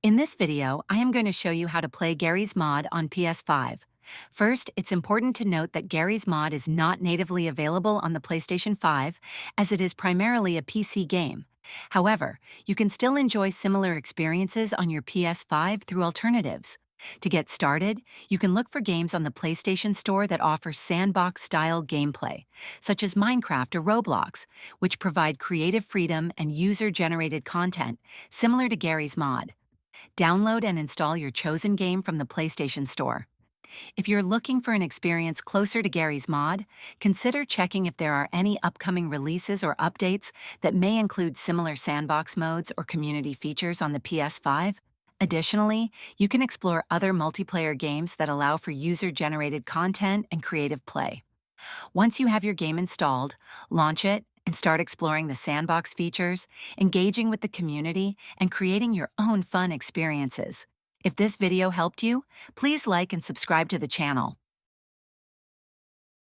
In this video, I am going to show you how to play Garry's Mod on PS5. First, it's important to note that Garry's Mod is not natively available on the PlayStation 5, as it is primarily a PC game. However, you can still enjoy similar experiences on your PS5 through alternatives. To get started, you can look for games on the PlayStation Store that offer sandbox-style gameplay, such as Minecraft or Roblox, which provide creative freedom and user-generated content, similar to Garry's Mod. Download and install your chosen game from the PlayStation Store. If you're looking for an experience closer to Garry's Mod, consider checking if there are any upcoming releases or updates that may include similar sandbox modes or community features on the PS5. Additionally, you can explore other multiplayer games that allow for user-generated content and creative play. Once you have your game installed, launch it and start exploring the sandbox features, engaging with the community, and creating your own fun experiences. If this video helped you, please like and subscribe to the channel.